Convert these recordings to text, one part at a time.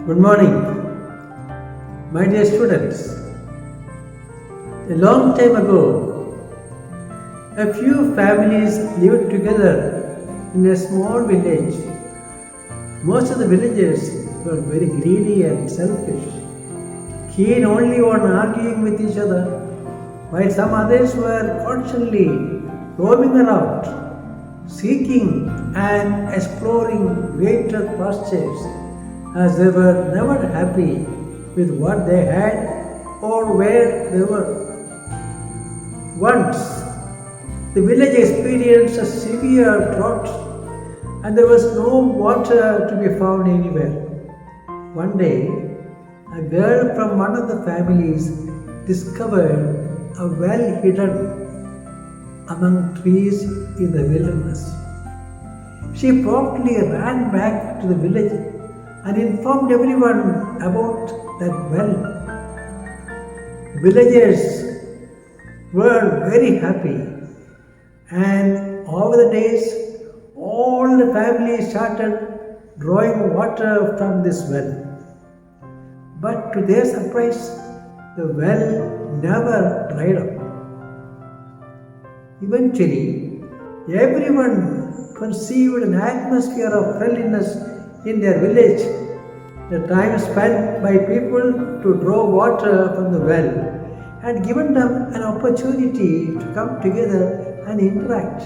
Good morning, my dear students. A long time ago, a few families lived together in a small village. Most of the villagers were very greedy and selfish, keen only on arguing with each other, while some others were constantly roaming around, seeking and exploring greater pastures, as they were never happy with what they had or where they were. Once, the village experienced a severe drought and there was no water to be found anywhere. One day, a girl from one of the families discovered a well hidden among trees in the wilderness. She promptly ran back to the village and informed everyone about that well. Villagers were very happy, and over the days, all the families started drawing water from this well. But to their surprise, the well never dried up. Eventually, everyone perceived an atmosphere of friendliness in their village. The time spent by people to draw water from the well had given them an opportunity to come together and interact.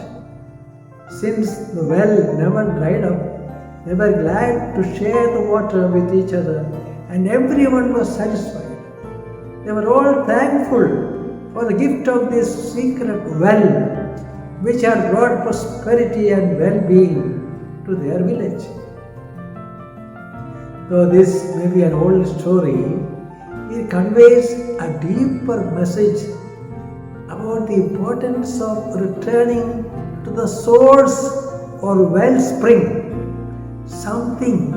Since the well never dried up, they were glad to share the water with each other, and everyone was satisfied. They were all thankful for the gift of this secret well, which had brought prosperity and well-being to their village. Though this may be an old story, it conveys a deeper message about the importance of returning to the source or wellspring, something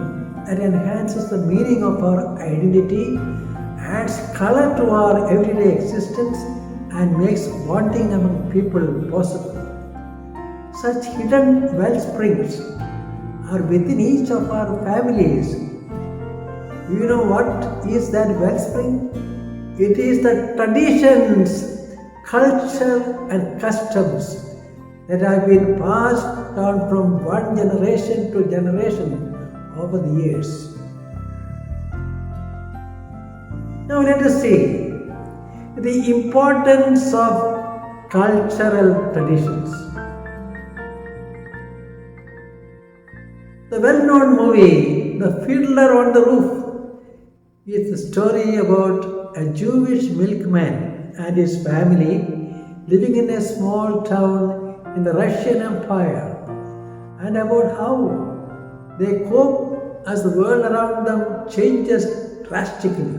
that enhances the meaning of our identity, adds color to our everyday existence, and makes bonding among people possible. Such hidden wellsprings are within each of our families. Do you know what is that wellspring? It is the traditions, culture, and customs that have been passed down from one generation to generation over the years. Now let us see the importance of cultural traditions. The well-known movie, The Fiddler on the Roof, is the story about a Jewish milkman and his family living in a small town in the Russian Empire, and about how they cope as the world around them changes drastically.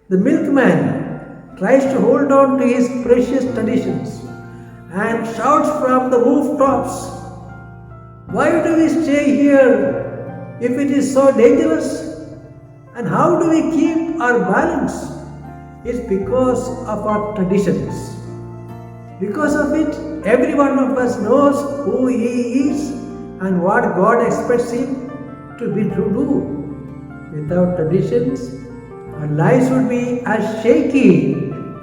The milkman tries to hold on to his precious traditions and shouts from the rooftops, "Why do we stay here if it is so dangerous? And how do we keep our balance?" It's because of our traditions. Because of it, every one of us knows who he is and what God expects him to do. Without traditions, our lives would be as shaky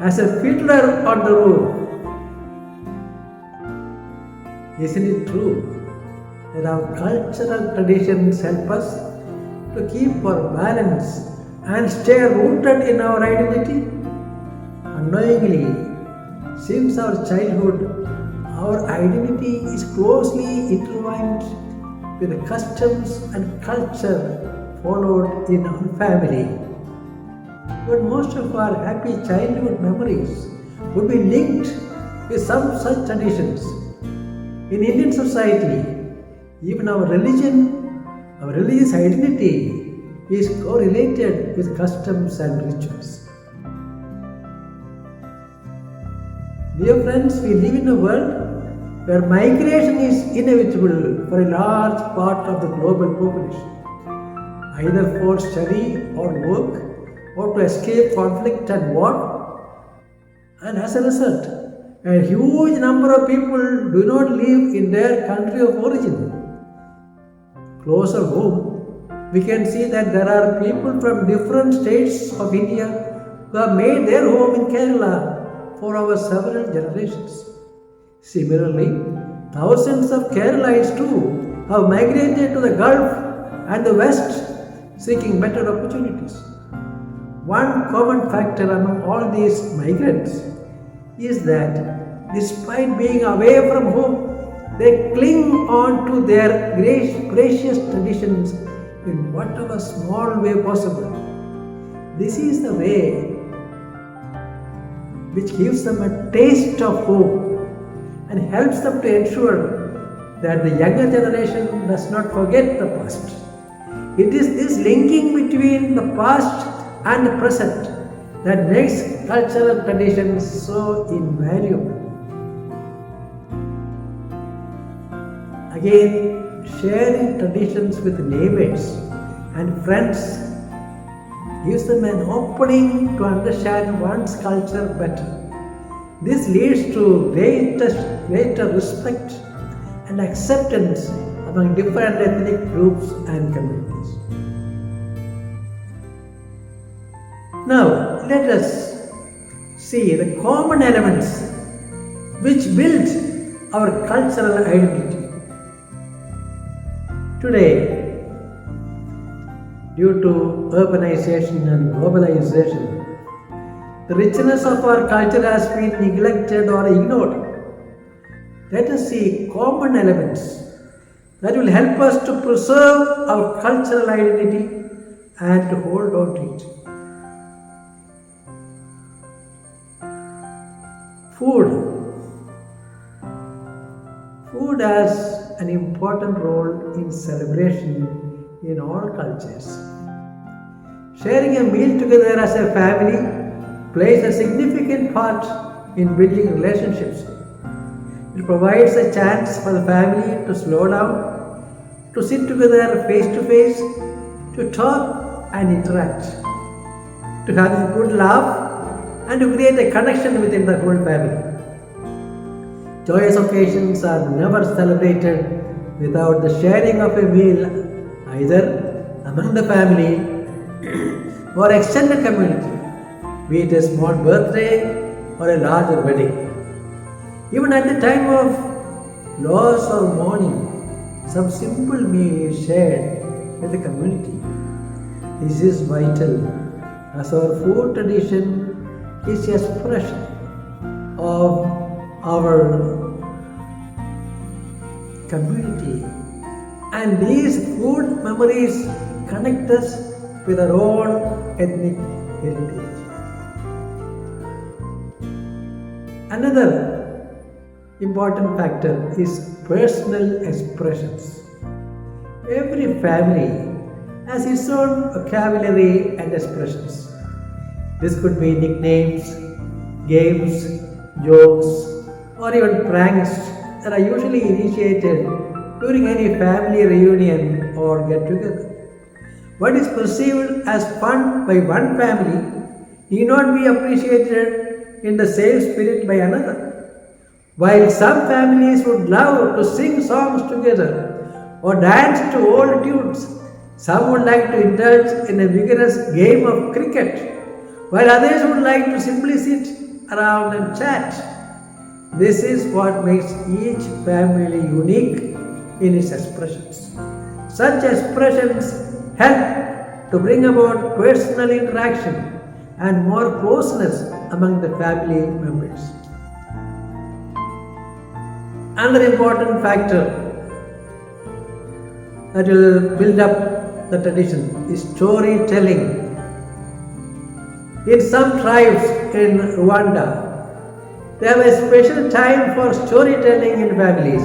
as a fiddler on the roof. Isn't it true that our cultural traditions help us to keep our balance and stay rooted in our identity? Unknowingly, since our childhood, our identity is closely intertwined with the customs and culture followed in our family. But most of our happy childhood memories would be linked with some such traditions. In Indian society, even our religious identity is correlated with customs and rituals. Dear friends, we live in a world where migration is inevitable for a large part of the global population, either for study or work or to escape conflict and war. And as a result, a huge number of people do not live in their country of origin. Closer home, We can see that there are people from different states of India who have made their home in Kerala for over several generations. Similarly, thousands of Keralites too have migrated to the Gulf and the West seeking better opportunities. One common factor among all these migrants is that despite being away from home, they cling on to their precious traditions in whatever small way possible. This is the way which gives them a taste of home and helps them to ensure that the younger generation does not forget the past. It is this linking between the past and the present that makes cultural traditions so invaluable. Again, sharing traditions with neighbors and friends gives them an opening to understand one's culture better. This leads to greater respect and acceptance among different ethnic groups and communities. Now, let us see the common elements which build our cultural identity. Today, due to urbanization and globalization, the richness of our culture has been neglected or ignored. Let us see common elements that will help us to preserve our cultural identity and to hold on to it. Food. Food has an important role in celebration in all cultures. Sharing a meal together as a family plays a significant part in building relationships. It provides a chance for the family to slow down, to sit together face to face, to talk and interact, to have a good laugh and to create a connection within the whole family. Joyous occasions are never celebrated without the sharing of a meal either among the family or extended community, be it a small birthday or a larger wedding. Even at the time of loss or mourning, some simple meal is shared with the community. This is vital as our food tradition is the expression of our community, and these food memories connect us with our own ethnic heritage. Another important factor is personal expressions. Every family has its own vocabulary and expressions. This could be nicknames, games, jokes, or even pranks that are usually initiated during any family reunion or get together. What is perceived as fun by one family need not be appreciated in the same spirit by another. While some families would love to sing songs together or dance to old tunes, some would like to indulge in a vigorous game of cricket, while others would like to simply sit around and chat. This is what makes each family unique in its expressions. Such expressions help to bring about personal interaction and more closeness among the family members. Another important factor that will build up the tradition is storytelling. In some tribes in Rwanda, they have a special time for storytelling in families.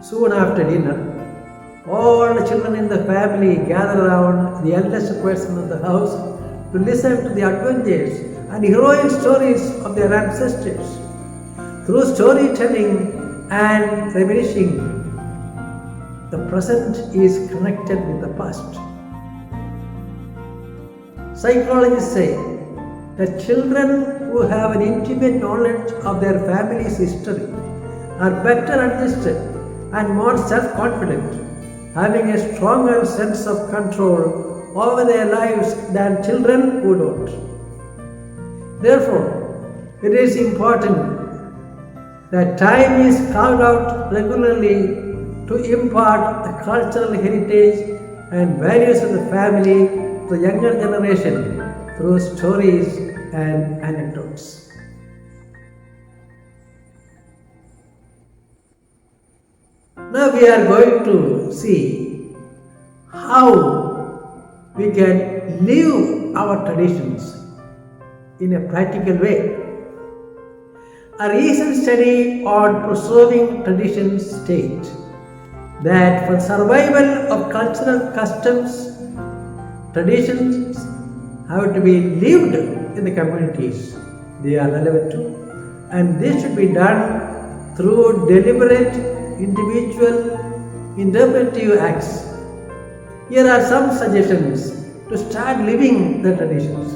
Soon after dinner, all the children in the family gather around the eldest person of the house to listen to the adventures and heroic stories of their ancestors. Through storytelling and reminiscing, the present is connected with the past. Psychologists say that children who have an intimate knowledge of their family's history are better adjusted and more self-confident, having a stronger sense of control over their lives than children who don't. Therefore, it is important that time is carved out regularly to impart the cultural heritage and values of the family to the younger generation through stories and anecdotes. Now we are going to see how we can live our traditions in a practical way. A recent study on preserving traditions states that for survival of cultural customs, traditions have to be lived in the communities they are relevant to, and this should be done through deliberate, individual, interpretive acts. Here are some suggestions to start living the traditions.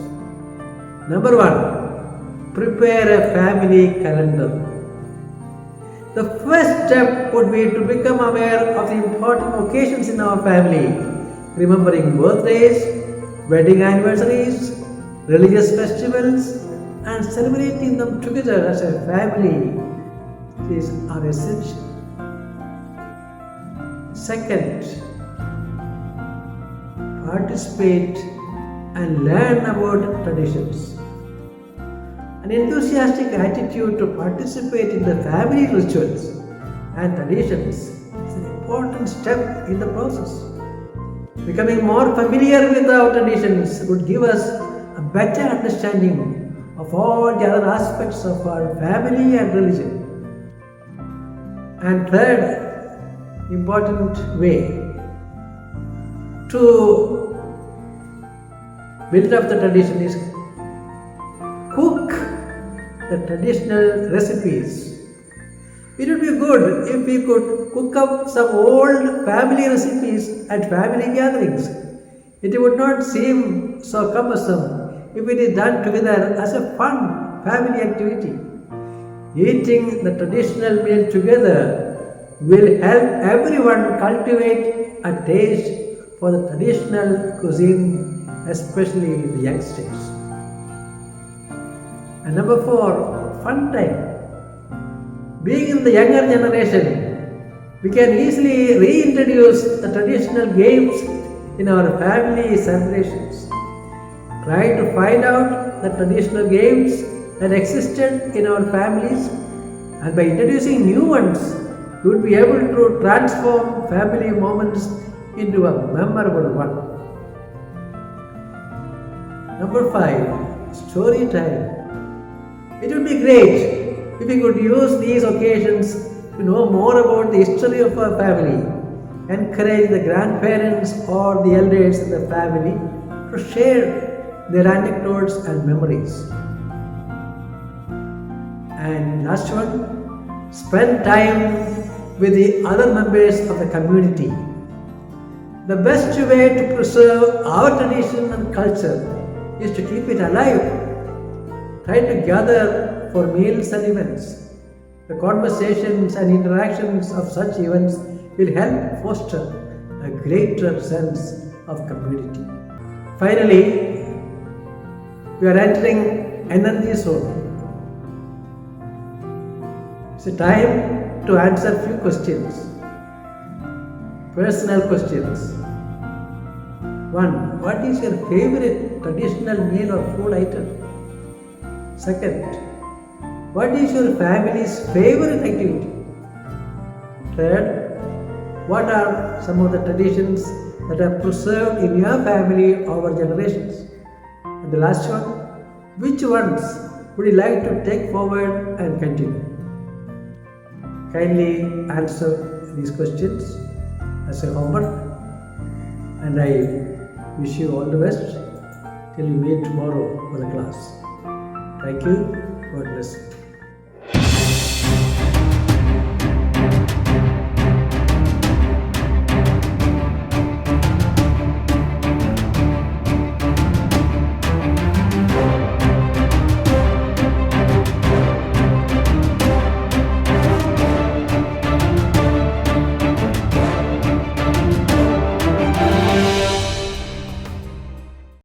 Number one, prepare a family calendar. The first step would be to become aware of the important occasions in our family, remembering birthdays, wedding anniversaries, religious festivals, and celebrating them together as a family. These are essential. Second, participate and learn about traditions. An enthusiastic attitude to participate in the family rituals and traditions is an important step in the process. Becoming more familiar with our traditions would give us a better understanding of all the other aspects of our family and religion. And third important way to build up the tradition is cook the traditional recipes. It would be good if we could cook up some old family recipes at family gatherings. It would not seem so cumbersome if it is done together as a fun family activity. Eating the traditional meal together will help everyone cultivate a taste for the traditional cuisine, especially the youngsters. And number four, fun time. Being in the younger generation, we can easily reintroduce the traditional games in our family celebrations. Try to find out the traditional games that existed in our families, and by introducing new ones, you would be able to transform family moments into a memorable one. Number five, story time. It would be great if we could use these occasions to know more about the history of our family, encourage the grandparents or the elders in the family to share their anecdotes and memories. And last one, spend time with the other members of the community. The best way to preserve our tradition and culture is to keep it alive. Try to gather for meals and events. The conversations and interactions of such events will help foster a greater sense of community. Finally, we are entering energy zone. It's a time to answer few questions. Personal questions. 1. What is your favorite traditional meal or food item? Second, what is your family's favorite activity? Third, what are some of the traditions that are preserved in your family over generations? And the last one, which ones would you like to take forward and continue? Kindly answer these questions as a homework, and I wish you all the best till we meet tomorrow for the class. Thank you. God bless you.